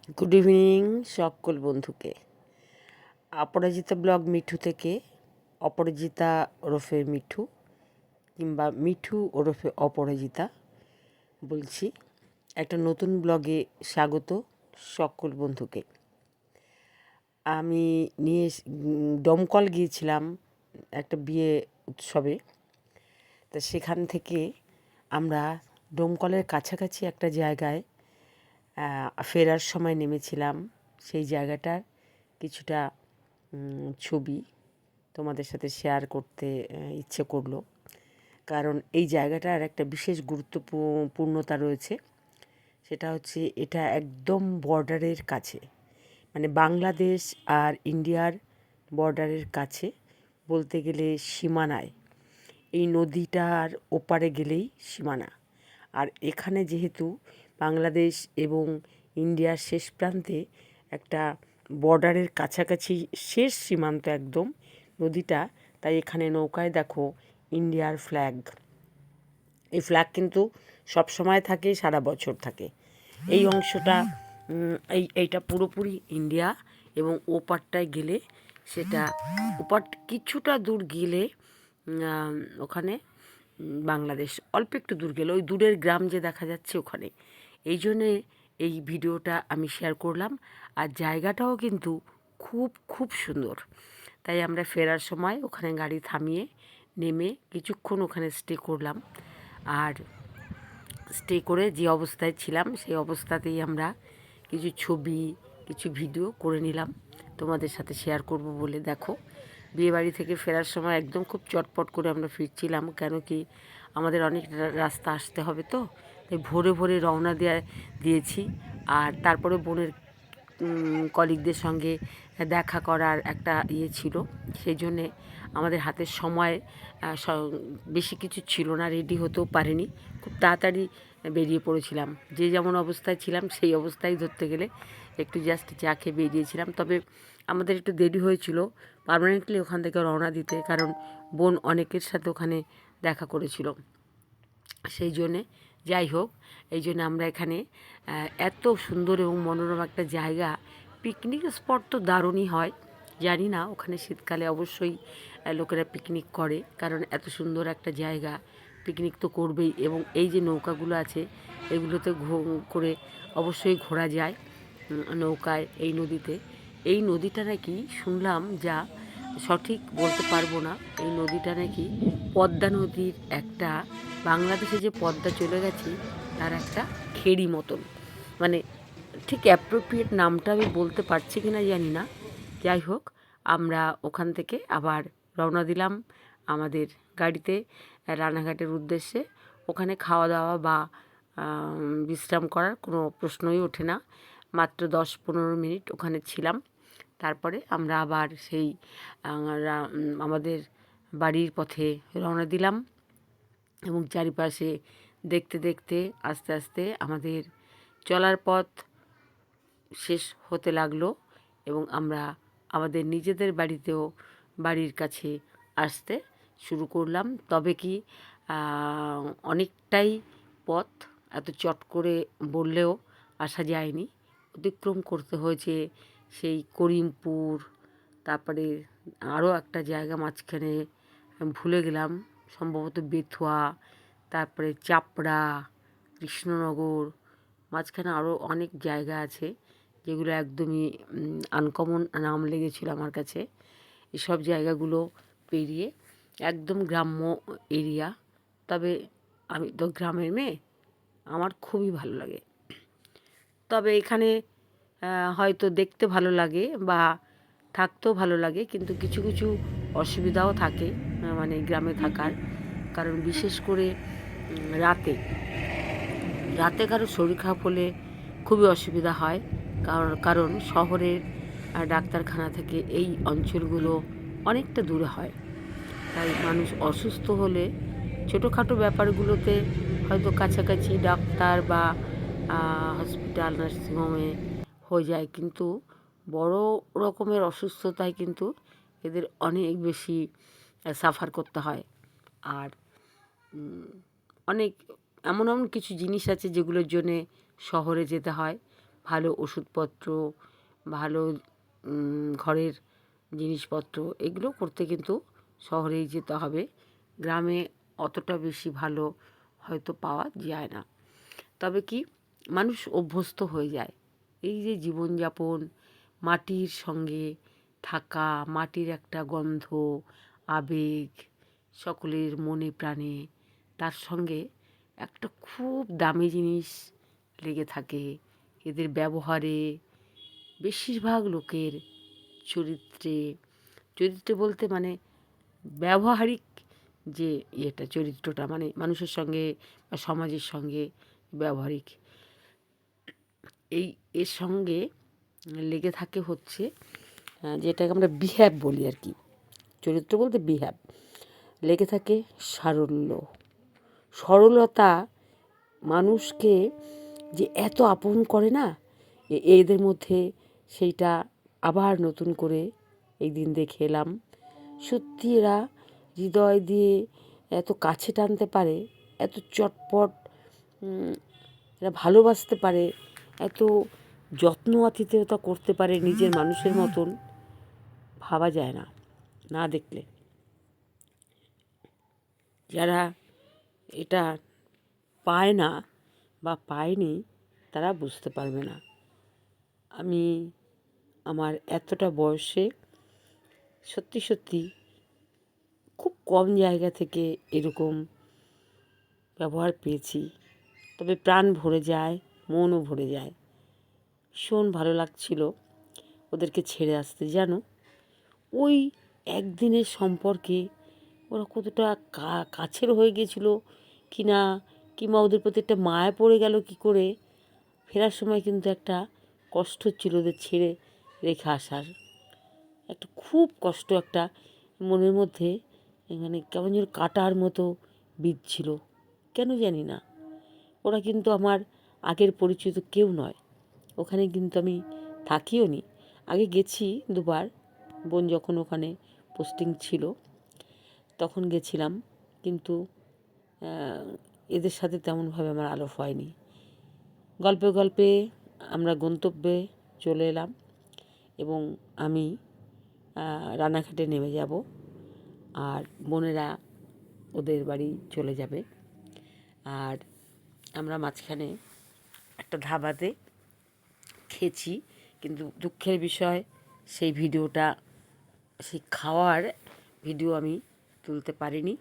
Good evening সকল বন্ধুকে। অপরাজিতা blog Mithu থেকে, অপরাজিতা ওরফে মিঠু কিংবা মিঠু ওরফে অপরাজিতা বলছি। একটা নতুন ব্লগে স্বাগত সকল বন্ধুকে। আমি দমকল গিয়েছিলাম একটা বিয়ে উৎসবে। তা সেখান থেকে আমরা দমকলের কাছাকাছি একটা জায়গায় ফেরার সময় নেমেছিলাম। সেই জায়গাটার কিছুটা ছবি তোমাদের সাথে শেয়ার করতে ইচ্ছে করলো, কারণ এই জায়গাটার একটা বিশেষ গুরুত্বপূর্ণতা রয়েছে। সেটা হচ্ছে এটা একদম বর্ডারের কাছে, মানে বাংলাদেশ আর ইন্ডিয়ার বর্ডারের কাছে, বলতে গেলে সীমানায়। এই নদীটার ওপারে গেলেই সীমানা। আর এখানে যেহেতু বাংলাদেশ এবং ইন্ডিয়ার শেষ প্রান্তে একটা বর্ডারের কাছাকাছি শেষ সীমান্ত একদম নদীটা, তাই এখানে নৌকায় দেখো ইন্ডিয়ার ফ্ল্যাগ। এই ফ্ল্যাগ কিন্তু সব সময় থাকে, সারা বছর থাকে। এই অংশটা এইটা পুরোপুরি ইন্ডিয়া, এবং ওপারটায় গেলে সেটা ওপার কিছুটা দূর গেলে ওখানে বাংলাদেশ, অল্প একটু দূর গেলে ওই দূরের গ্রাম যে দেখা যাচ্ছে ওখানে। এই জন্যে এই ভিডিওটা আমি শেয়ার করলাম। আর জায়গাটাও কিন্তু খুব খুব সুন্দর। তাই আমরা ফেরার সময় ওখানে গাড়ি থামিয়ে নেমে কিছুক্ষণ ওখানে স্টে করলাম। আর স্টে করে যে অবস্থায় ছিলাম সেই অবস্থাতেই আমরা কিছু ছবি, কিছু ভিডিও করে নিলাম, তোমাদের সাথে শেয়ার করব বলে। দেখো, বিয়েবাড়ি থেকে ফেরার সময় একদম খুব চটপট করে আমরা ফিরছিলাম, কেন কি আমাদের অনেক রাস্তা আসতে হবে, তো তাই ভোরে ভোরে রওনা দিয়েছি। আর তারপরে বোনের কলিগদের সঙ্গে দেখা করার একটা ছিল, সেই জন্যে আমাদের হাতের সময় বেশি কিছু ছিল না, রেডি হতেও পারিনি, খুব তাড়াতাড়ি বেরিয়ে পড়েছিলাম। যে যেমন অবস্থায় ছিলাম সেই অবস্থায় ধরতে গেলে একটু জাস্ট চা খেয়ে বেরিয়েছিলাম। তবে আমাদের একটু দেরি হয়েছিল পার্মানেন্টলি ওখান থেকে রওনা দিতে, কারণ বোন অনেকের সাথে ওখানে দেখা করেছিল। সেই জন্যে যাই হোক, এই জন্য আমরা এখানে এত সুন্দর এবং মনোরম একটা জায়গা, পিকনিক স্পট তো দারুণই হয়। জানি না ওখানে শীতকালে অবশ্যই লোকেরা পিকনিক করে, কারণ এত সুন্দর একটা জায়গা, পিকনিক তো করবেই। এবং এই যে নৌকাগুলো আছে এগুলোতে করে অবশ্যই ঘোরা যায় নৌকায় এই নদীতে। এই নদীটা নাকি শুনলাম, যা সঠিক বলতে পারবো না, এই নদীটা নাকি পদ্মা নদীর একটা, বাংলাদেশে যে পদ্মা চলে গেছে তার একটা খেড়ি মতন, মানে ঠিক অ্যাপ্রোপ্রিয়েট নামটা আমি বলতে পারছি কি না জানি না। যাই হোক, আমরা ওখান থেকে আবার রওনা দিলাম আমাদের গাড়িতে রানাঘাটের উদ্দেশ্যে। ওখানে খাওয়া দাওয়া বা বিশ্রাম করার কোনো প্রশ্নই ওঠে না। মাত্র 10-15 মিনিট ওখানে ছিলাম। তারপরে আমরা আবার সেই আমাদের বাড়ির পথে রওনা দিলাম। এবং চারিপাশে দেখতে দেখতে আস্তে আস্তে আমাদের চলার পথ শেষ হতে লাগলো, এবং আমরা আমাদের নিজেদের বাড়ির কাছে আসতে শুরু করলাম। তবে কি অনেকটাই পথ, এত চট করে বললেও আসা যায়নি, অতিক্রম করতে হয়েছে সেই করিমপুর, তারপরে আরও একটা জায়গা মাঝখানে আমি ভুলে গেলাম, সম্ভবত বেথুয়া, তারপরে চাপড়া, কৃষ্ণনগর, মাঝখানে আরও অনেক জায়গা আছে যেগুলো একদমই আনকমন নাম লেগেছিল আমার কাছে। এসব জায়গাগুলো পেরিয়ে একদম গ্রাম্য এরিয়া। তবে আমি তো গ্রামের মেয়ে, আমার খুবই ভালো লাগে। তবে এখানে হয়তো দেখতে ভালো লাগে বা থাকতেও ভালো লাগে, কিন্তু কিছু কিছু অসুবিধাও থাকে মানে গ্রামে থাকার। কারণ বিশেষ করে রাতে রাতে কারো শরীর খারাপ হলে খুবই অসুবিধা হয়, কারণ শহরের ডাক্তারখানা থেকে এই অঞ্চলগুলো অনেকটা দূরে হয়। তাই মানুষ অসুস্থ হলে ছোটোখাটো ব্যাপারগুলোতে হয়তো কাছাকাছি ডাক্তার বা হসপিটাল, নার্সিংহোমে হয়ে যায়, কিন্তু বড় রকমের অসুস্থতায় কিন্তু এদের অনেক বেশি সাফার করতে হয়। আর অনেক এমন এমন কিছু জিনিস আছে যেগুলোর জন্যে শহরে যেতে হয়। ভালো ওষুধপত্র, ভালো ঘরের জিনিসপত্র এগুলো করতে কিন্তু শহরেই যেতে হবে। গ্রামে অতটা বেশি ভালো হয়তো পাওয়া যায় না। তবে কি, মানুষ অভ্যস্ত হয়ে যায় এই যে জীবনযাপন, মাটির সঙ্গে থাকা, মাটির একটা গন্ধ, আবেগ সকলের মনে প্রাণে, তার সঙ্গে একটা খুব দামি জিনিস লেগে থাকে এদের ব্যবহারে, বেশিরভাগ লোকের চরিত্রে। চরিত্রে বলতে মানে ব্যবহারিক যে ইয়েটা, চরিত্রটা মানে মানুষের সঙ্গে বা সমাজের সঙ্গে ব্যবহারিক এর সঙ্গে লেগে থাকে হচ্ছে যেটাকে আমরা বিহেভ বলি আর কি। চরিত্র বলতে বিহেভ লেগে থাকে সারল্য, সরলতা। মানুষকে যে এত আপন করে না, এদের মধ্যে সেইটা আবার নতুন করে এই দিন দেখে এলাম। সত্যি এরা হৃদয় দিয়ে এত কাছে টানতে পারে, এত চটপট এরা ভালোবাসতে পারে, এত যত্ন আতিথেয়তা করতে পারে নিজের মানুষের মতন, ভাবা যায় না, না দেখলে। যারা এটা পায় না বা পায়নি তারা বুঝতে পারবে না। আমি আমার এতটা বয়সে সত্যি সত্যি খুব কম জায়গা থেকে এরকম ব্যবহার পেয়েছি। তবে প্রাণ ভরে যায়, মনও ভরে যায়। ভীষণ ভালো লাগছিল ওদেরকে ছেড়ে আসতে। জানো, ওই একদিনের সম্পর্কে ওরা কতটা কাছের হয়ে গেছিলো কি না, কিংবা ওদের প্রতি একটা মায়া পড়ে গেল কি করে। ফেরার সময় কিন্তু একটা কষ্ট হচ্ছিল ওদের ছেড়ে রেখে আসার, একটা খুব কষ্ট, একটা মনের মধ্যে মানে কেমন যেন কাটার মতো বিঁধছিল, কেন জানি না। ওরা কিন্তু আমার আগের পরিচিত কেউ নয়, ওখানে কিন্তু আমি থাকিও নি। আগে গেছি দুবার, বোন যখন ওখানে পোস্টিং ছিল তখন গেছিলাম, কিন্তু এদের সাথে তেমনভাবে আমার আলাপ হয়নি। গল্পে গল্পে আমরা গন্তব্যে চলে এলাম এবং আমি রানাঘাটে নেমে যাব, আর বোনেরা ওদের বাড়ি চলে যাবে। আর আমরা মাঝখানে একটা ধাবাতে খেয়েছি, কিন্তু দুঃখের বিষয় সেই ভিডিওটা, সেই খাওয়ার ভিডিও আমি তুলতে পারিনি,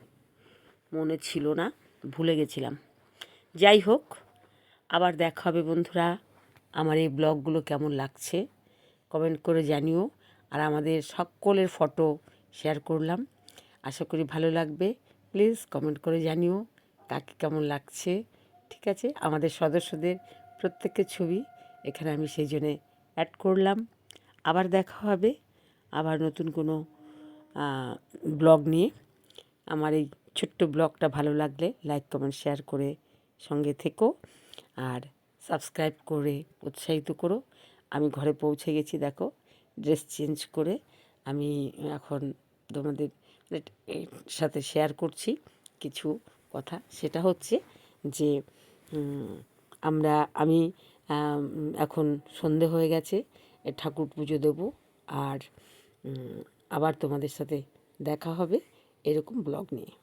মনে ছিল না, ভুলে গেছিলাম। যাই হোক, আবার দেখা হবে বন্ধুরা। আমার এই ব্লগগুলো কেমন লাগছে কমেন্ট করে জানিও। আর আমাদের সকলের ফটো শেয়ার করলাম, আশা করি ভালো লাগবে। প্লিজ কমেন্ট করে জানিও কাকে কেমন লাগছে। ঠিক আছে, আমাদের সদস্যদের প্রত্যেকের ছবি এখানে আমি সেই জন্যে অ্যাড করলাম। আবার দেখা হবে, আবার নতুন কোনো ব্লগ নিয়ে। আমার এই ছোট্ট ব্লগটা ভালো লাগলে লাইক কমেন্ট শেয়ার করে সঙ্গে থেকো, আর সাবস্ক্রাইব করে উৎসাহিত করো। আমি ঘরে পৌঁছে গেছি, দেখো ড্রেস চেঞ্জ করে আমি এখন তোমাদের সাথে শেয়ার করছি কিছু কথা। সেটা হচ্ছে যে আমি এখন সন্ধে হয়ে গেছে, ঠাকুর পুজো দেবো, আর আবার তোমাদের সাথে দেখা হবে এরকম ব্লগ নিয়ে।